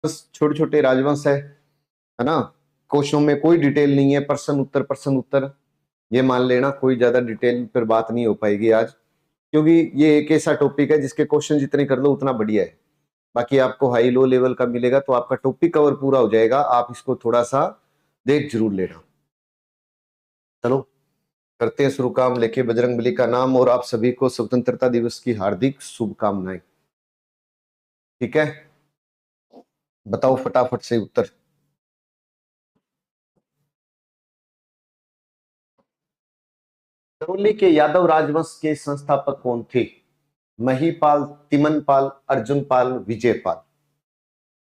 बस छोटे छोटे राजवंश है ना। क्वेश्चनों में कोई डिटेल नहीं है, प्रश्न उत्तर ये मान लेना, कोई ज्यादा डिटेल पर बात नहीं हो पाएगी आज, क्योंकि ये एक ऐसा टॉपिक है जिसके क्वेश्चन जितने कर लो उतना बढ़िया है। बाकी आपको हाई लो लेवल का मिलेगा तो आपका टॉपिक कवर पूरा हो जाएगा, आप इसको थोड़ा सा देख जरूर लेना। चलो करते हैं शुरू, काम लेके बजरंगबली का नाम, और आप सभी को स्वतंत्रता दिवस की हार्दिक शुभकामनाएं। ठीक है, बताओ फटाफट से उत्तर। करौली के यादव राजवंश के संस्थापक कौन थे? महीपाल, तिमनपाल, अर्जुनपाल, विजयपाल।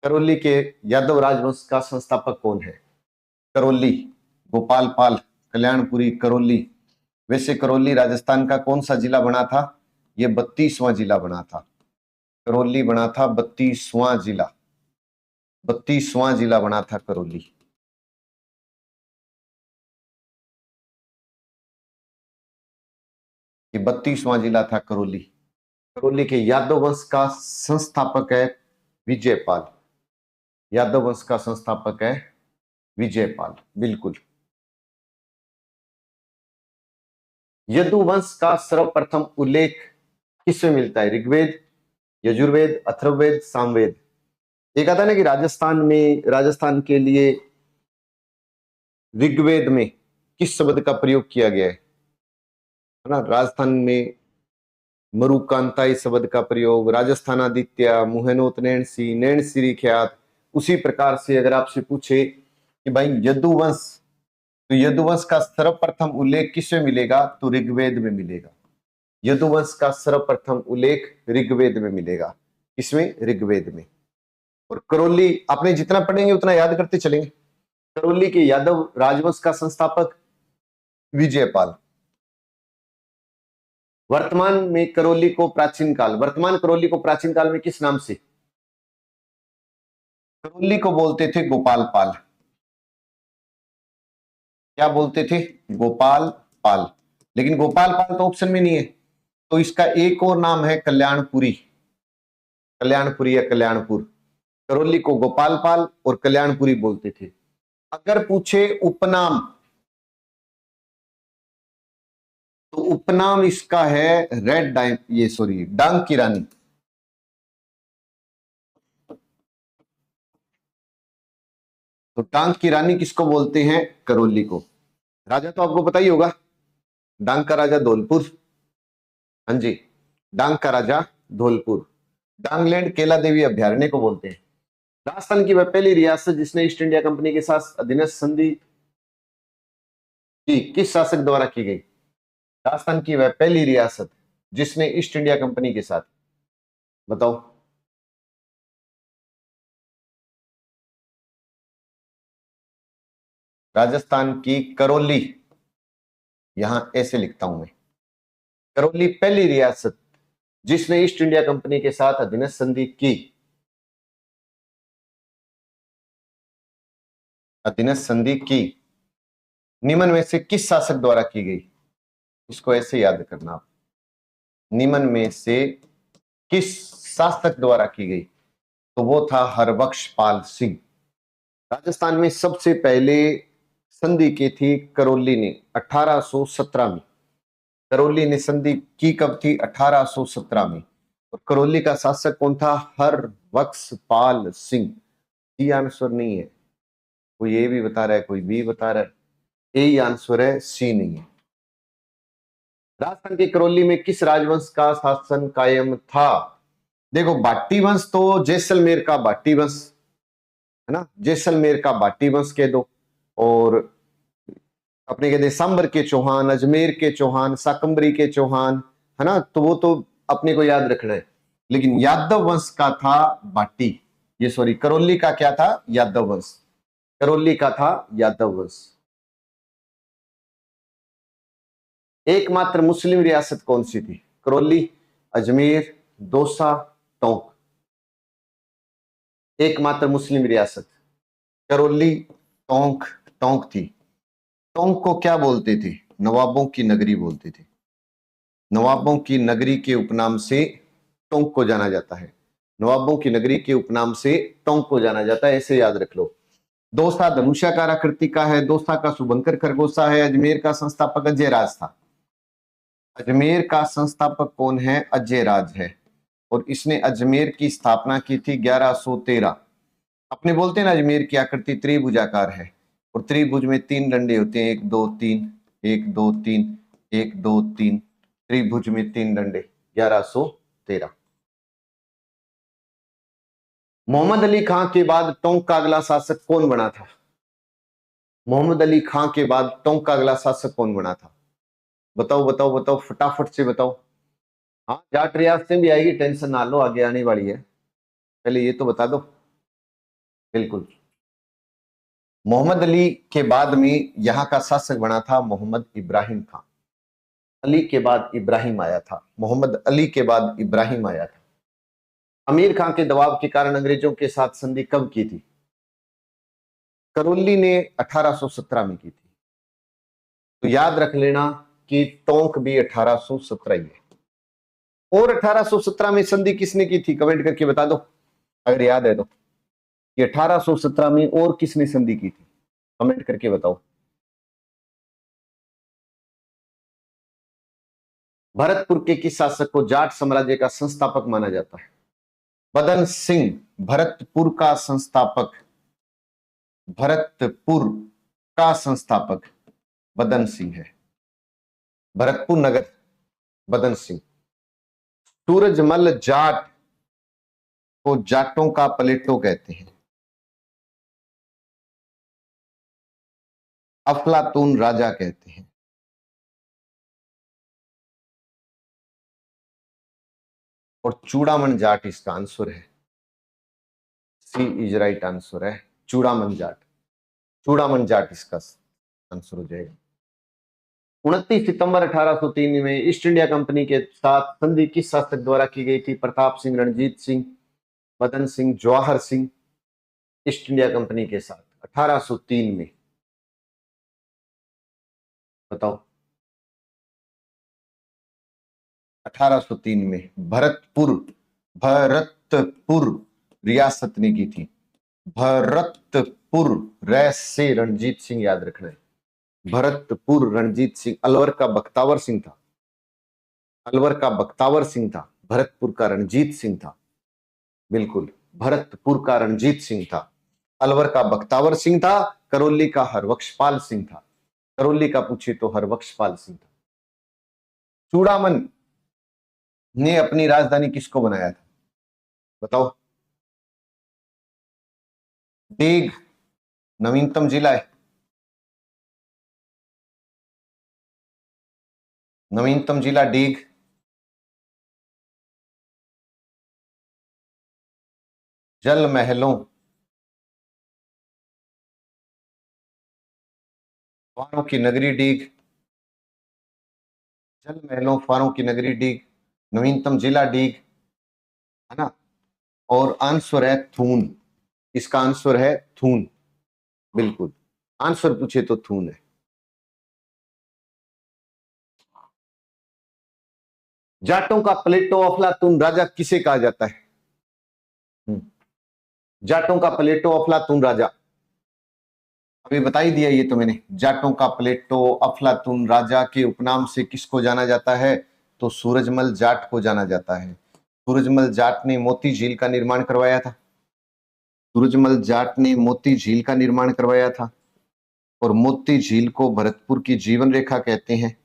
करौली के यादव राजवंश का संस्थापक कौन है? करौली, गोपाल पाल, कल्याणपुरी, करौली। वैसे करौली राजस्थान का कौन सा जिला बना था? ये 32वां जिला बना था। करौली बना था 32वां जिला, 32वां जिला बना था करौली। ये 32वां जिला था करौली। करौली के यादव वंश का संस्थापक है विजयपाल। यादव वंश का संस्थापक है विजयपाल, बिल्कुल। यदुवंश का सर्वप्रथम उल्लेख किसमें मिलता है? ऋग्वेद, यजुर्वेद, अथर्ववेद, सामवेद। एक आता ना कि राजस्थान के लिए ऋग्वेद में किस शब्द का प्रयोग किया गया है ना। राजस्थान में मरुकांताई शब्द का प्रयोग, राजस्थानादित्य, मुहैनोत नैणसी, नैणसिरी ख्यात। उसी प्रकार से अगर आपसे पूछे कि भाई यदुवंश, तो यदुवंश का सर्वप्रथम उल्लेख किसमें मिलेगा? तो ऋग्वेद में मिलेगा। यदुवंश का सर्वप्रथम उल्लेख ऋग्वेद में मिलेगा। किसमें? ऋग्वेद में। और करौली आपने जितना पढ़ेंगे उतना याद करते चलेंगे। करौली के यादव राजवंश का संस्थापक विजयपाल। वर्तमान करौली को प्राचीन काल में किस नाम से? करौली को बोलते थे गोपाल पाल। क्या बोलते थे? गोपाल पाल। लेकिन गोपाल पाल तो ऑप्शन में नहीं है, तो इसका एक और नाम है कल्याणपुरी। कल्याणपुरी या कल्याणपुर। करौली को गोपाल पाल और कल्याणपुरी बोलते थे। अगर पूछे उपनाम, तो उपनाम इसका है डांग की रानी। तो डांग की रानी किसको बोलते हैं? करौली को। राजा तो आपको पता ही होगा, डांग का राजा धौलपुर। हाँ जी, डांग का राजा धौलपुर। डांगलैंड केला देवी अभ्यारण्य को बोलते हैं। राजस्थान की वह पहली रियासत जिसने ईस्ट इंडिया कंपनी के साथ अधीनस्थ संधि की किस शासक द्वारा की गई? राजस्थान की वह पहली रियासत जिसने ईस्ट इंडिया कंपनी के साथ, बताओ। राजस्थान की करौली, यहां ऐसे लिखता हूं मैं, करौली पहली रियासत जिसने ईस्ट इंडिया कंपनी के साथ अधीनस्थ संधि की। अधीनस्थ संधि की निम्न में से किस शासक द्वारा की गई? इसको ऐसे याद करना आप, निम्न में से किस शासक द्वारा की गई? तो वो था हरबख्शपाल सिंह। राजस्थान में सबसे पहले संधि की थी करौली ने 1817 में। करौली ने संधि की कब थी? 1817 में। और करौली का शासक कौन था? हरबख्शपाल सिंह। सी आंसर नहीं है, कोई ए भी बता रहा है, कोई बी बता रहा है। ए आंसर है, सी नहीं है। राजस्थान के करौली में किस राजवंश का शासन कायम था? देखो, बाटी वंश तो जैसलमेर का बाटी वंश है ना, जैसलमेर का बाटी वंश कह दो। और अपने कहते हैं सांबर के चौहान, अजमेर के चौहान, साकंबरी के चौहान, है ना, तो वो तो अपने को याद रखना है। लेकिन यादव वंश का था बाटी, ये सॉरी करौली का क्या था? यादव वंश। करौली का था यादव वंश। एकमात्र मुस्लिम रियासत कौन सी थी? करौली, अजमेर, दौसा, टोंक। एकमात्र मुस्लिम रियासत करौली, टोंक। टोंक थी। टोंक को क्या बोलते थे? नवाबों की नगरी बोलते थे। नवाबों की नगरी के उपनाम से टोंक को जाना जाता है। नवाबों की नगरी के उपनाम से टोंक को जाना जाता है, ऐसे याद रख लो। दौसा धनुषाकार आकृति का है। दौसा का शुभंकर खरगोशा है। अजमेर का संस्थापक अजय राज था। अजमेर का संस्थापक कौन है? अजय राज है। और इसने अजमेर की स्थापना की थी 1113। अपने बोलते हैं ना अजमेर की आकृति त्रिभुजाकार है और त्रिभुज में 3 डंडे होते हैं, 1 2 3, 1 2 3, 1 2 3, त्रिभुज में 3 डंडे, 1113। मोहम्मद अली खां के बाद टोंक का अगला शासक कौन बना था? मोहम्मद अली खां के बाद टोंक का अगला शासक कौन बना था? बताओ बताओ बताओ, फटाफट से बताओ। हाँ, जाट रियासत से भी आएगी, टेंशन ना लो, आगे आने वाली है, पहले ये तो बता दो। बिल्कुल, मोहम्मद अली के बाद में यहां का शासक बना था मोहम्मद इब्राहिम खान। अली के बाद इब्राहिम आया था, मोहम्मद अली के बाद इब्राहिम आया था। अमीर खान के दबाव के कारण अंग्रेजों के साथ संधि कब की थी? करौली ने 1817 में की थी। तो याद रख लेना कि टोंक भी 1817 ही है। और 1817 में संधि किसने की थी? कमेंट करके बता दो अगर याद है तो, कि 1817 में और किसने संधि की थी? कमेंट करके बताओ। भरतपुर के किस शासक को जाट साम्राज्य का संस्थापक माना जाता है? बदन सिंह भरतपुर का संस्थापक, भरतपुर का संस्थापक बदन सिंह है। भरतपुर नगर, बदन सिंह। सूरजमल जाट को जाटों का पलेटो कहते हैं। अफलातून राजा कहते हैं। और चूड़ामन जाट इसका आंसर है। सी इज राइट आंसर है, चूड़ामन जाट। चूड़ामन जाट इसका आंसर हो जाएगा। 29 सितंबर 1803 में ईस्ट इंडिया कंपनी के साथ संधि किस शासक द्वारा की गई थी? Pratap Singh, Ranjit Singh, Madan Singh, Jawahar Singh. East India company के साथ 1803 में, बताओ। 1803 में भरतपुर, भरतपुर रियासत ने की थी। भरतपुर रै से रणजीत सिंह याद रखना है। भरतपुर रणजीत सिंह, अलवर का बख्तावर सिंह था। अलवर का बख्तावर सिंह था, भरतपुर का रणजीत सिंह था। बिल्कुल, भरतपुर का रणजीत सिंह था, अलवर का बख्तावर सिंह था, करौली का हरबख्शपाल सिंह था। करौली का पूछे तो हरबख्शपाल सिंह था। चूड़ामन ने अपनी राजधानी किसको बनाया था? बताओ। डीग नवीनतम जिला है। नवीनतम जिला डीग। जल महलों, फारों की नगरी डीग। जल महलों, फारों की नगरी डीग। नवीनतम जिला डीग, है ना। और आंसर है थून। इसका आंसर है थून। बिल्कुल, आंसर पूछे तो थून है। जाटों का प्लेटो अफलातून राजा किसे कहा जाता है? जाटों का प्लेटो अफलातून राजा, अभी बता ही दिया ये तो मैंने। जाटों का प्लेटो अफलातून राजा के उपनाम से किसको जाना जाता है? तो सूरजमल जाट को जाना जाता है। सूरजमल जाट ने मोती झील का निर्माण करवाया था। सूरजमल जाट ने मोती झील का निर्माण करवाया था। और मोती झील को भरतपुर की जीवन रेखा कहते हैं।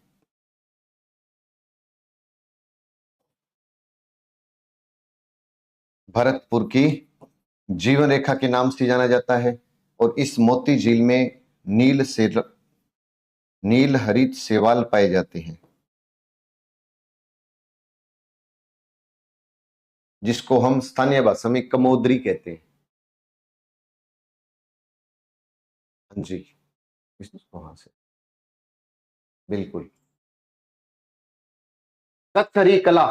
भरतपुर की जीवन रेखा के नाम से जाना जाता है। और इस मोती झील में नील हरित शैवाल पाए जाते हैं, जिसको हम स्थानीय भाषा में कमोदरी कहते हैं। हाँ जी, वहां से। बिल्कुल। कत्थरी कला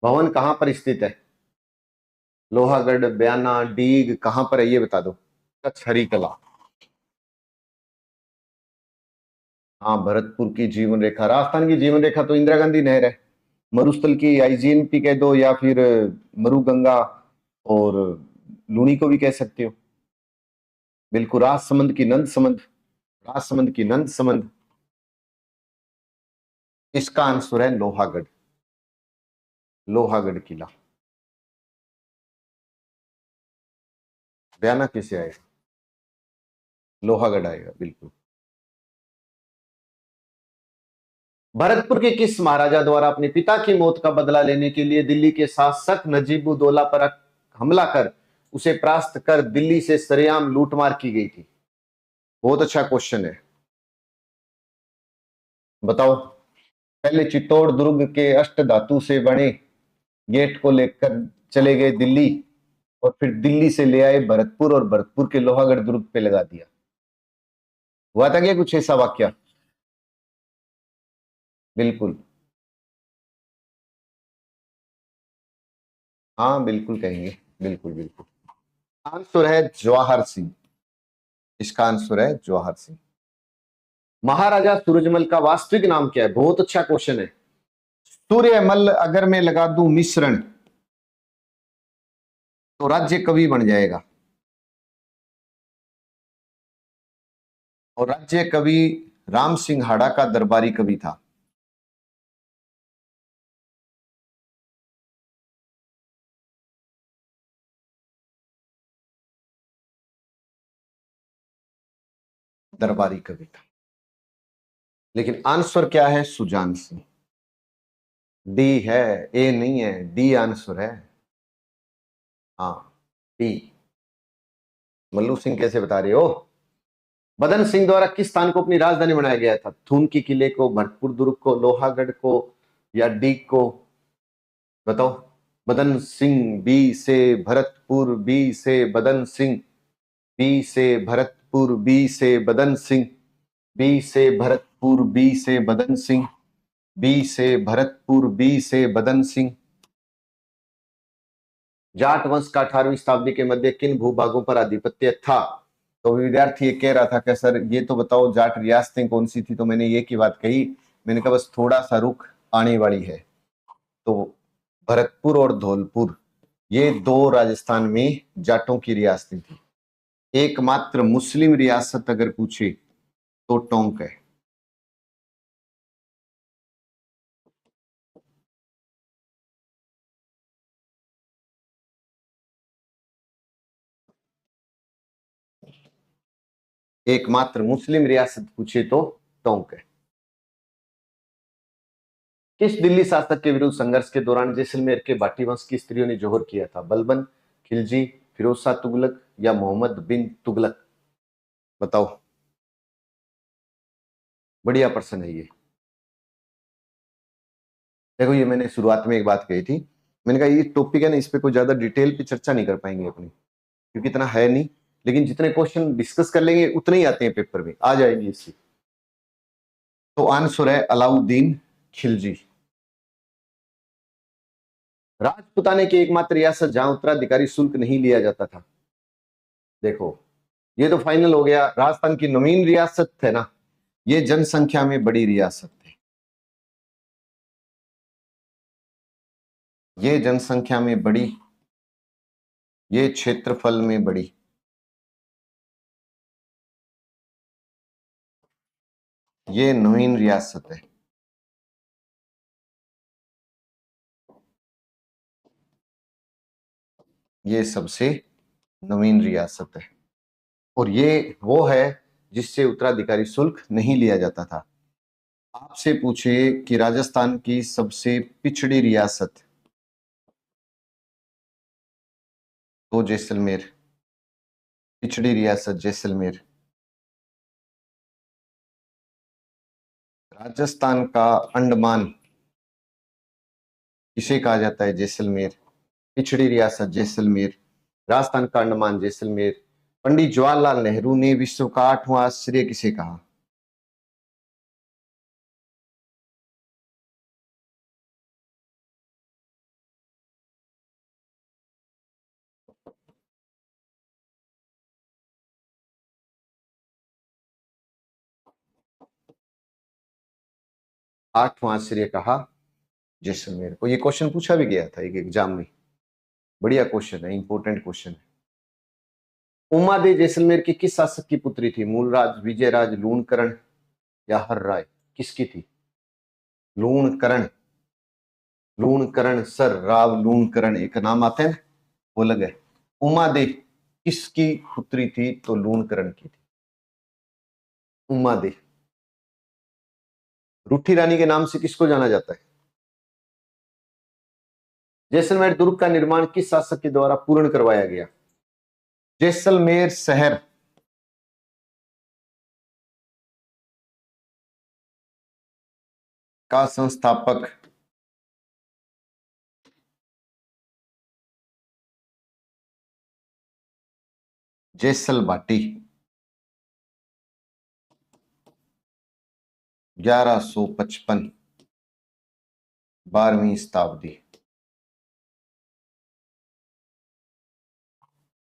भवन कहां पर स्थित है? लोहागढ़, बयाना, डीग, कहां पर है ये बता दो। कत्थरी कला, हाँ, भरतपुर की जीवन रेखा। राजस्थान की जीवन रेखा तो इंदिरा गांधी नहर है। मरुस्थल की आईजीएनपी कह दो या फिर मरुगंगा और लूणी को भी कह सकते हो। बिल्कुल, राजसमंद की नंद समंद, राजसमंद की नंद समंद। इसका आंसर है लोहागढ़, लोहागढ़ किला। बयाना कैसे आएगा? लोहागढ़ आएगा, बिल्कुल। भरतपुर के किस महाराजा द्वारा अपने पिता की मौत का बदला लेने के लिए दिल्ली के शासक नजीबुद्दौला पर हमला कर उसे परास्त कर दिल्ली से सरेआम लूटमार की गई थी? बहुत अच्छा क्वेश्चन है, बताओ। पहले चित्तौड़ दुर्ग के अष्ट धातु से बने गेट को लेकर चले गए दिल्ली, और फिर दिल्ली से ले आए भरतपुर और भरतपुर के लोहागढ़ दुर्ग पे लगा दिया। हुआ था क्या कुछ ऐसा वाक्य? बिल्कुल, हाँ बिल्कुल कहेंगे, बिल्कुल बिल्कुल। आंसर है जवाहर सिंह, इसका आंसर है जवाहर सिंह। महाराजा सूरजमल का वास्तविक नाम क्या है? बहुत अच्छा क्वेश्चन है। सूर्यमल अगर मैं लगा दूं मिश्रण तो राज्य कवि बन जाएगा, और राज्य कवि राम सिंह हाड़ा का दरबारी कवि था। दरबारी कवि था, लेकिन आंसर क्या है? सुजान सिंह। डी है, ए नहीं है, डी आंसर है। हाँ, डी। मल्लू सिंह कैसे बता रहे हो? मदन सिंह द्वारा किस स्थान को अपनी राजधानी बनाया गया था? थून की किले को, भरतपुर दुर्ग को, लोहागढ़ को, या डी को? बताओ। मदन सिंह, बी से भरतपुर, बी से मदन सिंह, बी से भरतपुर, बी से मदन सिंह, बी से भरतपुर, बी से मदन सिंह, बी से भरतपुर, बी से मदन सिंह। जाट वंश का 18वीं शताब्दी के मध्य किन भूभागों पर आधिपत्य था? तो विद्यार्थी ये कह रहा था कि सर ये तो बताओ जाट रियासतें कौन सी थी, तो मैंने ये की बात कही, मैंने कहा बस थोड़ा सा रुक, आने वाली है। तो भरतपुर और धौलपुर, ये दो राजस्थान में जाटों की रियासतें थी। एकमात्र मुस्लिम रियासत अगर पूछे तो टोंक है। एकमात्र मुस्लिम रियासत पूछे तो टोंक है। किस दिल्ली शासक के विरुद्ध संघर्ष के दौरान जैसलमेर के भाटी वंश की स्त्रियों ने जोहर किया था? बलबन, खिलजी, फिरोज शाह तुगलक, या मोहम्मद बिन तुगलक? बताओ। बढ़िया प्रश्न है ये। देखो, ये मैंने शुरुआत में एक बात कही थी, मैंने कहा ये टॉपिक है ना, इस पे कोई ज्यादा डिटेल पे चर्चा नहीं कर पाएंगे अपनी, क्योंकि इतना है नहीं, लेकिन जितने क्वेश्चन डिस्कस कर लेंगे उतने ही आते हैं पेपर में, आ जाएंगे इससे। तो आंसर है अलाउद्दीन खिलजी। राजपुताने की एकमात्र रियासत जहां उत्तराधिकारी शुल्क नहीं लिया जाता था? देखो, ये तो फाइनल हो गया, राजस्थान की नवीन रियासत है ना, ये जनसंख्या में बड़ी रियासत है, ये जनसंख्या में बड़ी, ये क्षेत्रफल में बड़ी, ये नवीन रियासत है। ये सबसे नवीन रियासत है, और ये वो है जिससे उत्तराधिकारी शुल्क नहीं लिया जाता था। आपसे पूछे कि राजस्थान की सबसे पिछड़ी रियासत, तो जैसलमेर, पिछड़ी रियासत जैसलमेर। राजस्थान का अंडमान किसे कहा जाता है? जैसलमेर। पिछड़ी रियासत जैसलमेर, राजस्थान का अंडमान जैसलमेर। पंडित जवाहरलाल नेहरू ने विश्व का 8वां आश्चर्य किसे कहा? आठवां आश्चर्य कहा जैसलमेर को। ये क्वेश्चन पूछा भी गया था एक एग्जाम में, बढ़िया क्वेश्चन है, इंपॉर्टेंट क्वेश्चन है। उमादे जैसलमेर की किस शासक की पुत्री थी? मूलराज, विजयराज, लूणकरण या हर्राय? किसकी थी? लूणकरण। लूणकरण सर, राव लूणकरण एक नाम आता है ना, वो अलग है। उमादे किसकी पुत्री थी? तो लूणकरण की थी उमादे। रूठी रानी के नाम से किसको जाना जाता है? जैसलमेर दुर्ग का निर्माण किस शासक के द्वारा पूर्ण करवाया गया? जैसलमेर शहर का संस्थापक जैसल भाटी, 1155, 12वीं शताब्दी।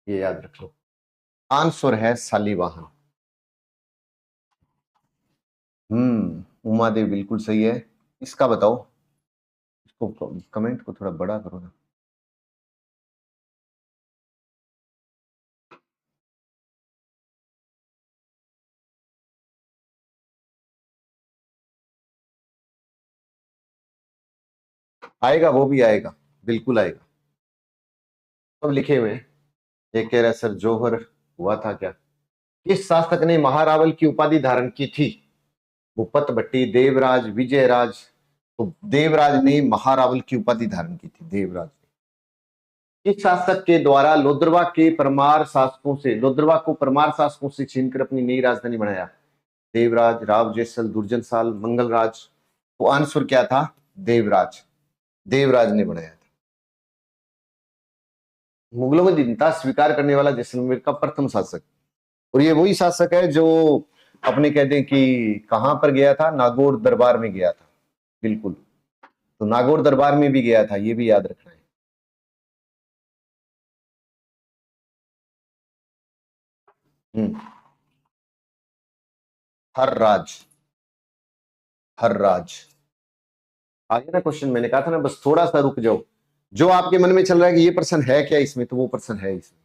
ये याद रख लो। आंसर है शालीवाहन। उमादेव बिल्कुल सही है। इसका बताओ, इसको कमेंट को थोड़ा बड़ा करो ना। आएगा, वो भी आएगा, बिल्कुल आएगा। सब लिखे हुए हैं। एक कह रहा है सर जौहर हुआ था क्या? किस शासक ने महारावल की उपाधि धारण की थी? भूपत भट्टी, देवराज, विजयराज? तो देवराज ने महारावल की उपाधि धारण की थी, देवराज ने। किस शासक के द्वारा लोद्रवा के परमार शासकों से, लोद्रवा को परमार शासकों से छीनकर अपनी नई राजधानी बनाया? देवराज, राव जैसल, दुर्जनसाल, मंगलराज? तो आंसर क्या था? देवराज। देवराज ने बनाया था। मुगलों में दीनता स्वीकार करने वाला जैसलमेर का प्रथम शासक, और ये वही शासक है जो अपने कहते हैं कि कहां पर गया था? नागौर दरबार में गया था, बिल्कुल। तो नागौर दरबार में भी गया था, ये भी याद रखना है। हम्म। हर राज, हर राज। आगे ना क्वेश्चन, मैंने कहा था ना, बस थोड़ा सा रुक जाओ। जो आपके मन में चल रहा है कि ये प्रश्न है क्या इसमें, तो वो प्रश्न है इसमें।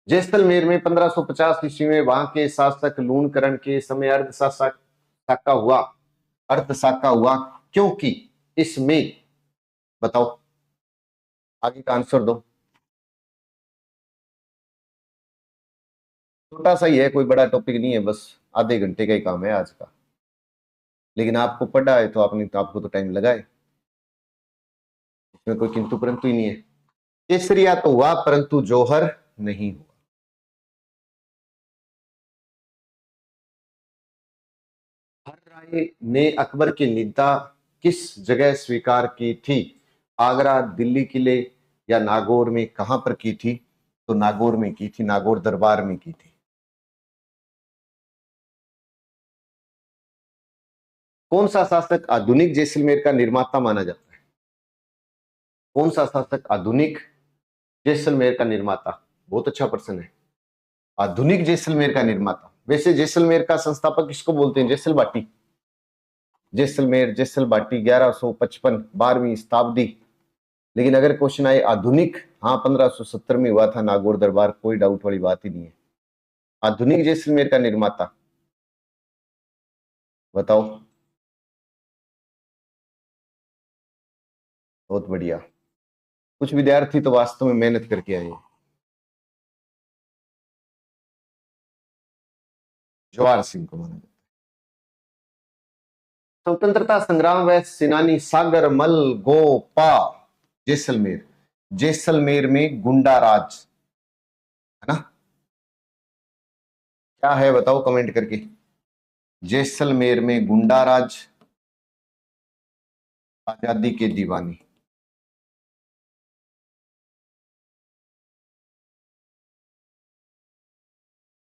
जैसलमेर में 1550 ईस्वी में वहां के शासक लूणकरण के समय अर्ध शाका हुआ, अर्ध शाका हुआ, क्योंकि इसमें, बताओ, आगे का आंसर दो। छोटा सा ही है, कोई बड़ा टॉपिक नहीं है, बस आधे घंटे का ही काम है आज का। लेकिन आपको पढ़ा है तो आपने, तो आपको तो टाइम लगा है, इसमें कोई किंतु परंतु ही नहीं है। केसरिया तो हुआ परंतु जौहर नहीं हुआ। हर राय ने अकबर की निंदा किस जगह स्वीकार की थी? आगरा, दिल्ली किले या नागौर में? कहां पर की थी? तो नागौर में की थी, नागौर दरबार में की थी। कौन सा शासक आधुनिक जैसलमेर का निर्माता माना जाता है? कौन सा शासक आधुनिक जैसलमेर का निर्माता? बहुत अच्छा प्रश्न है। आधुनिक जैसलमेर का निर्माता, वैसे जैसलमेर का संस्थापक किसको बोलते हैं? जैसल बाटी। जैसलमेर, जैसल बाटी, 1155, 12वीं शताब्दी। लेकिन अगर क्वेश्चन आए आधुनिक, हाँ 1570 में हुआ था नागौर दरबार, कोई डाउट वाली बात ही नहीं है। आधुनिक जैसलमेर का निर्माता बताओ। बहुत बढ़िया। कुछ विद्यार्थी तो वास्तव में मेहनत करके आए। जवाहर सिंह को माना जाता है। स्वतंत्रता संग्राम व सेनानी सागर मल गोपा जैसलमेर। जैसलमेर में गुंडा राज है ना? क्या है बताओ कमेंट करके। जैसलमेर में गुंडा राज, आजादी के दीवानी।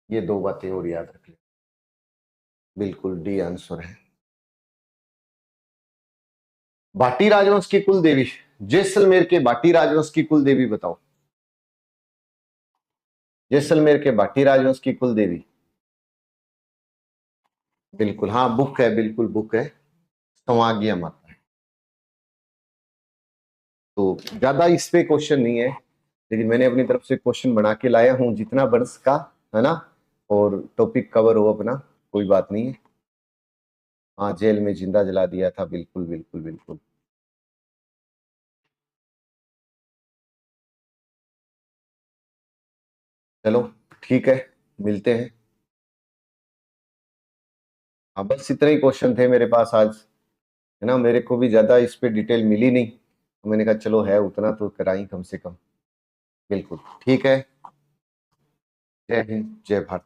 ये दो बातें और याद रख ले। बिल्कुल डी आंसर है। भाटी राजवंश की कुल देवी, जैसलमेर के भाटी राजवंश की कुल देवी बताओ। जैसलमेर के भाटी राजवंश की कुल देवी, बिल्कुल हाँ, बुक है, बिल्कुल बुक है, संवागिया माता है। तो ज्यादा इस पे क्वेश्चन नहीं है, लेकिन मैंने अपनी तरफ से क्वेश्चन बना के लाया हूं जितना बन सका, है ना, और टॉपिक कवर हो अपना, कोई बात नहीं है। हाँ, जेल में जिंदा जला दिया था, बिल्कुल बिल्कुल बिल्कुल। चलो ठीक है, मिलते हैं। हाँ, बस इतने ही क्वेश्चन थे मेरे पास आज, है ना, मेरे को भी ज्यादा इस पे डिटेल मिली नहीं, तो मैंने कहा चलो है उतना तो कराई कम से कम। बिल्कुल ठीक है। जय हिंद, जय भारत।